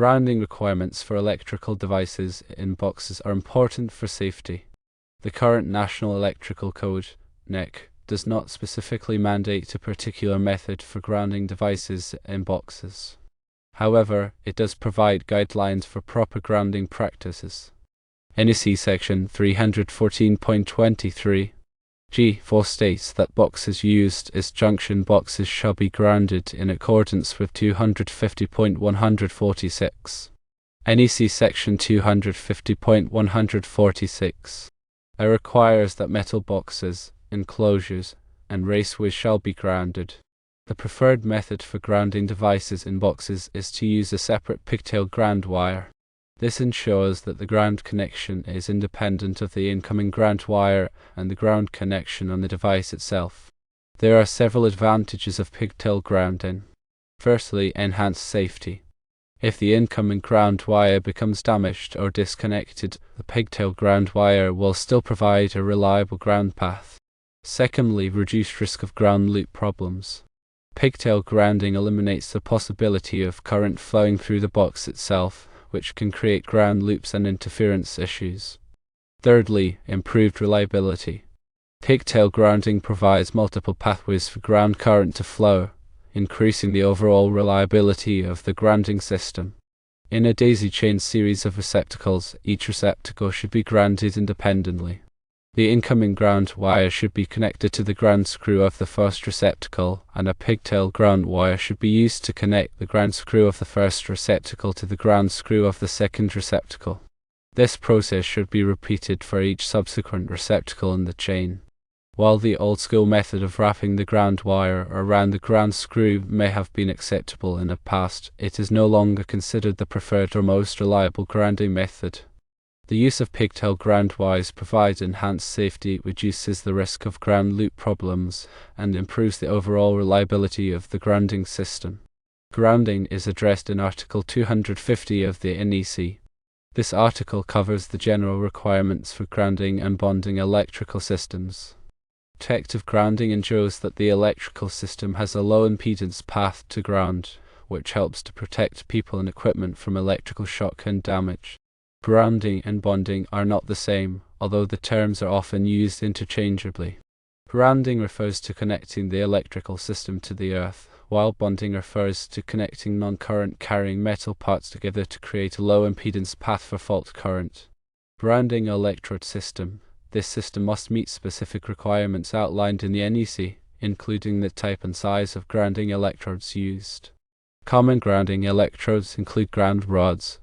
Grounding requirements for electrical devices in boxes are important for safety. The current National Electrical Code, NEC, does not specifically mandate a particular method for grounding devices in boxes. However, it does provide guidelines for proper grounding practices. NEC Section 314.23 G4 states that boxes used as junction boxes shall be grounded in accordance with 250.146. NEC Section 250.146 requires that metal boxes, enclosures, and raceways shall be grounded. The preferred method for grounding devices in boxes is to use a separate pigtail ground wire. This ensures that the ground connection is independent of the incoming ground wire and the ground connection on the device itself. There are several advantages of pigtail grounding. Firstly, enhanced safety. If the incoming ground wire becomes damaged or disconnected, the pigtail ground wire will still provide a reliable ground path. Secondly, reduced risk of ground loop problems. Pigtail grounding eliminates the possibility of current flowing through the box itself, which can create ground loops and interference issues. Thirdly, improved reliability. Pigtail grounding provides multiple pathways for ground current to flow, increasing the overall reliability of the grounding system. In a daisy-chain series of receptacles, each receptacle should be grounded independently. The incoming ground wire should be connected to the ground screw of the first receptacle, and a pigtail ground wire should be used to connect the ground screw of the first receptacle to the ground screw of the second receptacle. This process should be repeated for each subsequent receptacle in the chain. While the old-school method of wrapping the ground wire around the ground screw may have been acceptable in the past, it is no longer considered the preferred or most reliable grounding method. The use of pigtail ground wires provides enhanced safety, reduces the risk of ground loop problems, and improves the overall reliability of the grounding system. Grounding is addressed in Article 250 of the NEC. This article covers the general requirements for grounding and bonding electrical systems. Protective grounding ensures that the electrical system has a low impedance path to ground, which helps to protect people and equipment from electrical shock and damage. Grounding and bonding are not the same, although the terms are often used interchangeably. Grounding refers to connecting the electrical system to the earth, while bonding refers to connecting non-current carrying metal parts together to create a low impedance path for fault current. Grounding electrode system. This system must meet specific requirements outlined in the NEC, including the type and size of grounding electrodes used. Common grounding electrodes include ground rods,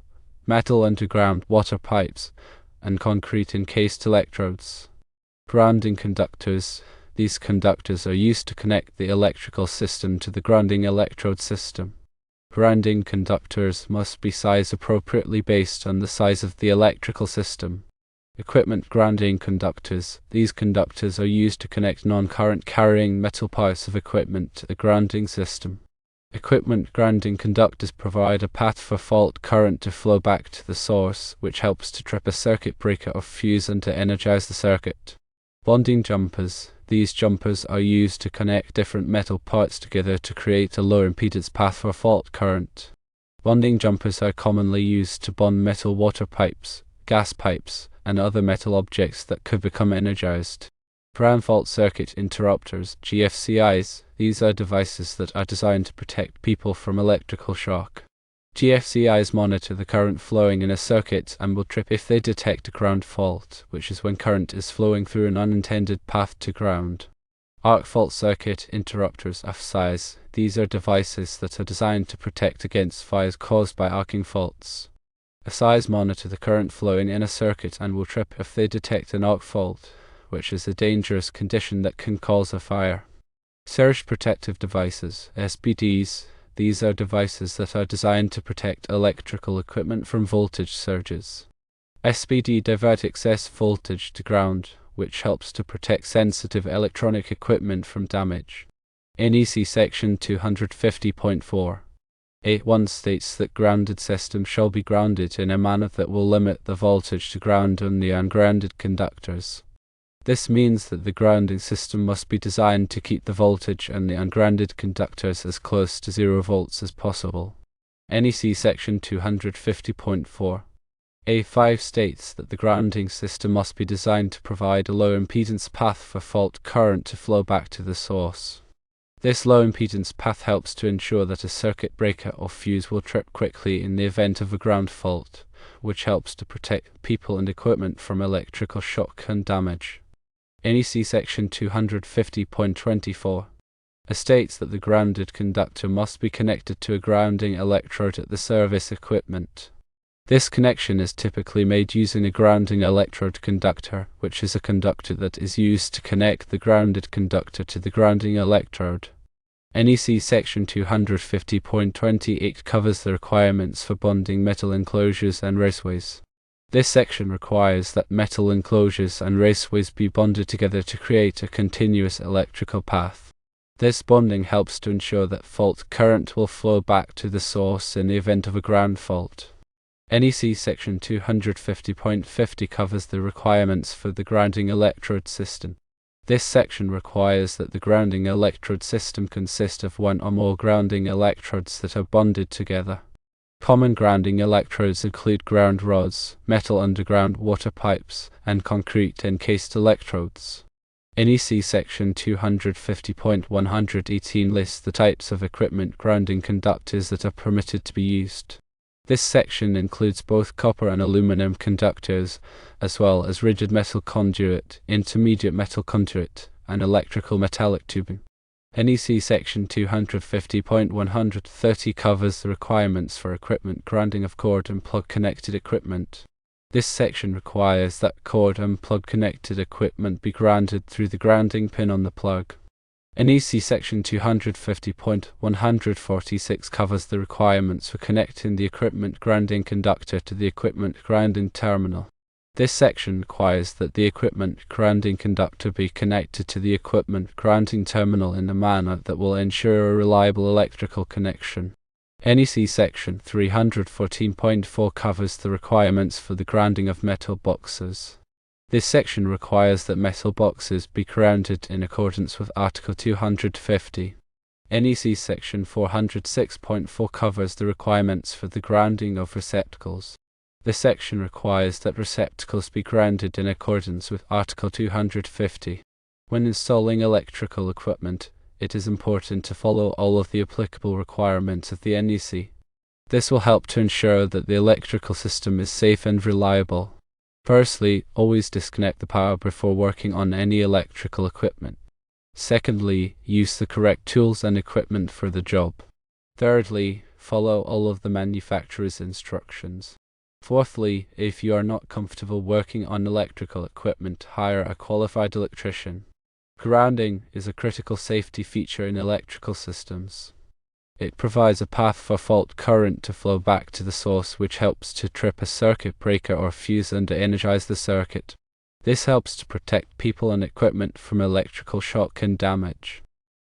metal underground water pipes, and concrete encased electrodes. Grounding conductors. These conductors are used to connect the electrical system to the grounding electrode system. Grounding conductors must be sized appropriately based on the size of the electrical system. Equipment grounding conductors. These conductors are used to connect non-current carrying metal parts of equipment to the grounding system. Equipment grounding conductors provide a path for fault current to flow back to the source, which helps to trip a circuit breaker or fuse and to energize the circuit. Bonding jumpers. These jumpers are used to connect different metal parts together to create a low impedance path for fault current. Bonding jumpers are commonly used to bond metal water pipes, gas pipes, and other metal objects that could become energized. Ground fault circuit interrupters, GFCIs. These are devices that are designed to protect people from electrical shock. GFCIs monitor the current flowing in a circuit and will trip if they detect a ground fault, which is when current is flowing through an unintended path to ground. Arc fault circuit interrupters, AFCIs. These are devices that are designed to protect against fires caused by arcing faults. AFCIs monitor the current flowing in a circuit and will trip if they detect an arc fault, which is a dangerous condition that can cause a fire. Surge protective devices, SPDs. These are devices that are designed to protect electrical equipment from voltage surges. SPD divert excess voltage to ground, which helps to protect sensitive electronic equipment from damage. NEC Section 250.4. 8.1 states that grounded systems shall be grounded in a manner that will limit the voltage to ground on the ungrounded conductors. This means that the grounding system must be designed to keep the voltage on the ungrounded conductors as close to 0 volts as possible. NEC Section 250.4 A5 states that the grounding system must be designed to provide a low impedance path for fault current to flow back to the source. This low impedance path helps to ensure that a circuit breaker or fuse will trip quickly in the event of a ground fault, which helps to protect people and equipment from electrical shock and damage. NEC Section 250.24 states that the grounded conductor must be connected to a grounding electrode at the service equipment. This connection is typically made using a grounding electrode conductor, which is a conductor that is used to connect the grounded conductor to the grounding electrode. NEC Section 250.28 covers the requirements for bonding metal enclosures and raceways. This section requires that metal enclosures and raceways be bonded together to create a continuous electrical path. This bonding helps to ensure that fault current will flow back to the source in the event of a ground fault. NEC Section 250.50 covers the requirements for the grounding electrode system. This section requires that the grounding electrode system consist of one or more grounding electrodes that are bonded together. Common grounding electrodes include ground rods, metal underground water pipes, and concrete encased electrodes. NEC Section 250.118 lists the types of equipment grounding conductors that are permitted to be used. This section includes both copper and aluminum conductors, as well as rigid metal conduit, intermediate metal conduit, and electrical metallic tubing. NEC Section 250.130 covers the requirements for equipment grounding of cord and plug connected equipment. This section requires that cord and plug connected equipment be grounded through the grounding pin on the plug. NEC Section 250.146 covers the requirements for connecting the equipment grounding conductor to the equipment grounding terminal. This section requires that the equipment grounding conductor be connected to the equipment grounding terminal in a manner that will ensure a reliable electrical connection. NEC Section 314.4 covers the requirements for the grounding of metal boxes. This section requires that metal boxes be grounded in accordance with Article 250. NEC Section 406.4 covers the requirements for the grounding of receptacles. This section requires that receptacles be grounded in accordance with Article 250. When installing electrical equipment, it is important to follow all of the applicable requirements of the NEC. This will help to ensure that the electrical system is safe and reliable. Firstly, always disconnect the power before working on any electrical equipment. Secondly, use the correct tools and equipment for the job. Thirdly, follow all of the manufacturer's instructions. Fourthly, if you are not comfortable working on electrical equipment, hire a qualified electrician. Grounding is a critical safety feature in electrical systems. It provides a path for fault current to flow back to the source, which helps to trip a circuit breaker or fuse and to energize the circuit. This helps to protect people and equipment from electrical shock and damage.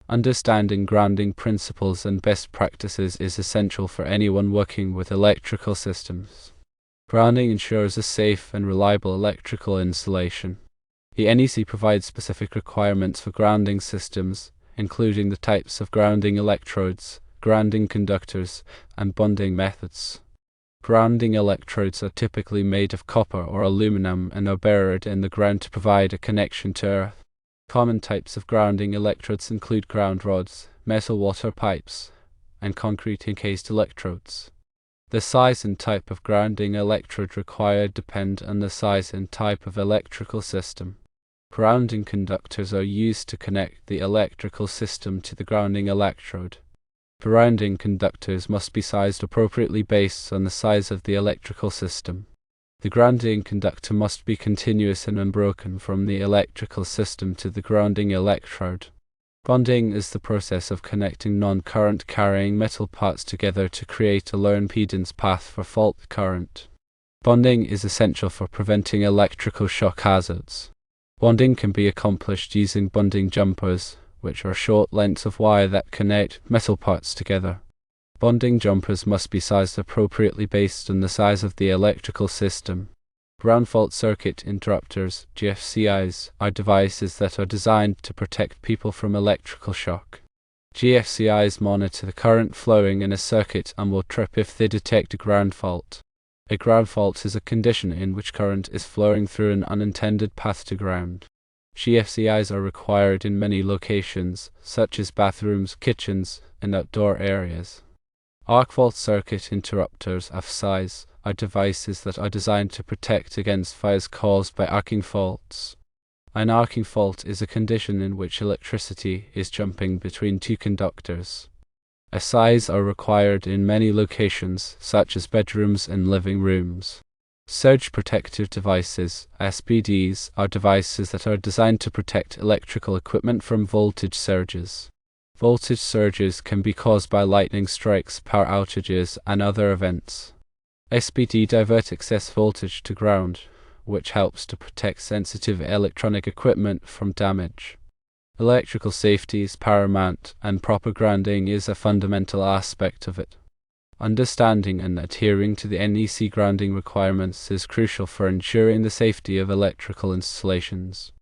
Understanding grounding principles and best practices is essential for anyone working with electrical systems. Grounding ensures a safe and reliable electrical installation. The NEC provides specific requirements for grounding systems, including the types of grounding electrodes, grounding conductors, and bonding methods. Grounding electrodes are typically made of copper or aluminum and are buried in the ground to provide a connection to earth. Common types of grounding electrodes include ground rods, metal water pipes, and concrete encased electrodes. The size and type of grounding electrode required depend on the size and type of electrical system. Grounding conductors are used to connect the electrical system to the grounding electrode. Grounding conductors must be sized appropriately based on the size of the electrical system. The grounding conductor must be continuous and unbroken from the electrical system to the grounding electrode. Bonding is the process of connecting non-current carrying metal parts together to create a low impedance path for fault current. Bonding is essential for preventing electrical shock hazards. Bonding can be accomplished using bonding jumpers, which are short lengths of wire that connect metal parts together. Bonding jumpers must be sized appropriately based on the size of the electrical system. Ground fault circuit interrupters, GFCIs, are devices that are designed to protect people from electrical shock. GFCIs monitor the current flowing in a circuit and will trip if they detect a ground fault. A ground fault is a condition in which current is flowing through an unintended path to ground. GFCIs are required in many locations, such as bathrooms, kitchens, and outdoor areas. Arc fault circuit interrupters, FSIs, are devices that are designed to protect against fires caused by arcing faults. An arcing fault is a condition in which electricity is jumping between two conductors. FSIs are required in many locations, such as bedrooms and living rooms. Surge protective devices, SPDs, are devices that are designed to protect electrical equipment from voltage surges. Voltage surges can be caused by lightning strikes, power outages, and other events. SPD divert excess voltage to ground, which helps to protect sensitive electronic equipment from damage. Electrical safety is paramount, and proper grounding is a fundamental aspect of it. Understanding and adhering to the NEC grounding requirements is crucial for ensuring the safety of electrical installations.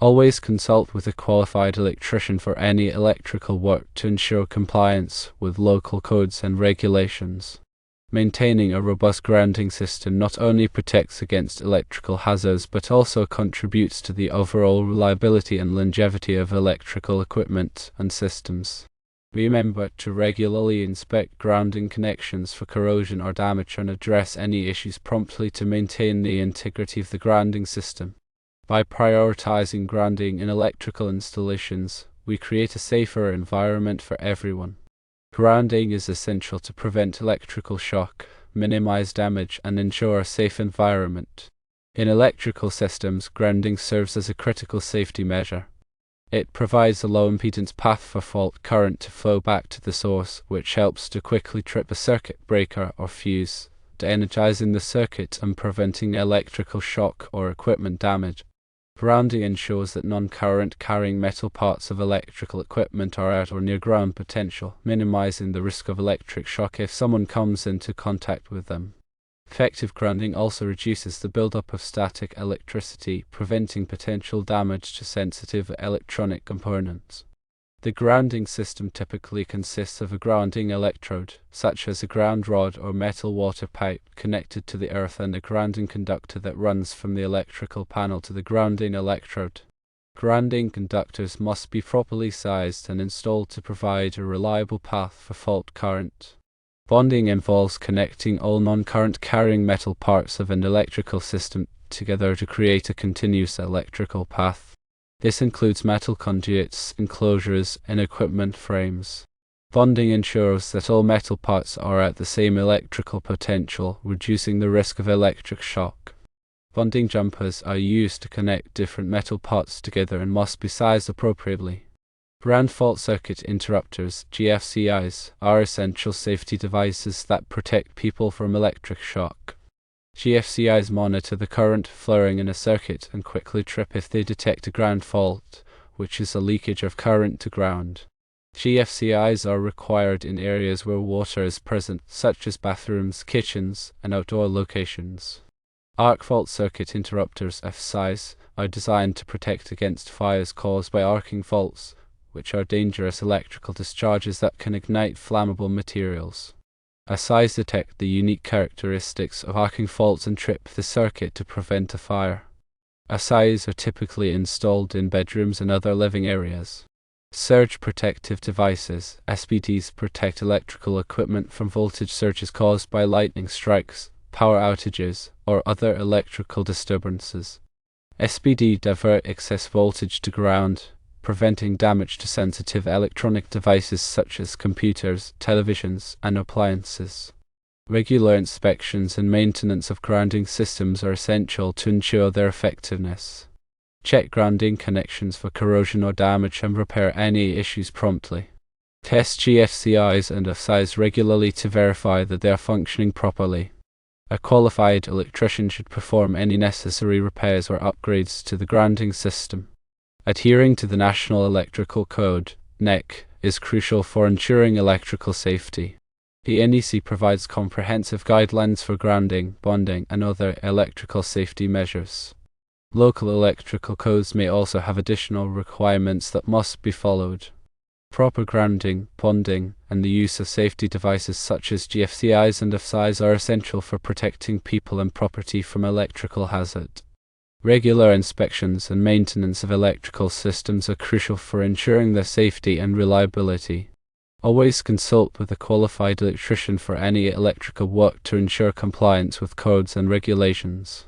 Always consult with a qualified electrician for any electrical work to ensure compliance with local codes and regulations. Maintaining a robust grounding system not only protects against electrical hazards but also contributes to the overall reliability and longevity of electrical equipment and systems. Remember to regularly inspect grounding connections for corrosion or damage and address any issues promptly to maintain the integrity of the grounding system. By prioritizing grounding in electrical installations, we create a safer environment for everyone. Grounding is essential to prevent electrical shock, minimize damage, and ensure a safe environment. In electrical systems, grounding serves as a critical safety measure. It provides a low-impedance path for fault current to flow back to the source, which helps to quickly trip a circuit breaker or fuse, de-energizing the circuit and preventing electrical shock or equipment damage. Grounding ensures that non-current carrying metal parts of electrical equipment are at or near ground potential, minimizing the risk of electric shock if someone comes into contact with them. Effective grounding also reduces the buildup of static electricity, preventing potential damage to sensitive electronic components. The grounding system typically consists of a grounding electrode, such as a ground rod or metal water pipe connected to the earth, and a grounding conductor that runs from the electrical panel to the grounding electrode. Grounding conductors must be properly sized and installed to provide a reliable path for fault current. Bonding involves connecting all non-current carrying metal parts of an electrical system together to create a continuous electrical path. This includes metal conduits, enclosures, and equipment frames. Bonding ensures that all metal parts are at the same electrical potential, reducing the risk of electric shock. Bonding jumpers are used to connect different metal parts together and must be sized appropriately. Ground fault circuit interrupters, GFCIs, are essential safety devices that protect people from electric shock. GFCIs monitor the current flowing in a circuit and quickly trip if they detect a ground fault, which is a leakage of current to ground. GFCIs are required in areas where water is present, such as bathrooms, kitchens, and outdoor locations. Arc fault circuit interrupters, FSIs, are designed to protect against fires caused by arcing faults, which are dangerous electrical discharges that can ignite flammable materials. FSIs detect the unique characteristics of arcing faults and trip the circuit to prevent a fire. FSIs are typically installed in bedrooms and other living areas. Surge protective devices, SPDs, protect electrical equipment from voltage surges caused by lightning strikes, power outages, or other electrical disturbances. SPD divert excess voltage to ground, preventing damage to sensitive electronic devices such as computers, televisions, and appliances. Regular inspections and maintenance of grounding systems are essential to ensure their effectiveness. Check grounding connections for corrosion or damage and repair any issues promptly. Test GFCIs and FSIs regularly to verify that they are functioning properly. A qualified electrician should perform any necessary repairs or upgrades to the grounding system. Adhering to the National Electrical Code, NEC, is crucial for ensuring electrical safety. The NEC provides comprehensive guidelines for grounding, bonding, and other electrical safety measures. Local electrical codes may also have additional requirements that must be followed. Proper grounding, bonding, and the use of safety devices such as GFCIs and FCIs are essential for protecting people and property from electrical hazard. Regular inspections and maintenance of electrical systems are crucial for ensuring their safety and reliability. Always consult with a qualified electrician for any electrical work to ensure compliance with codes and regulations.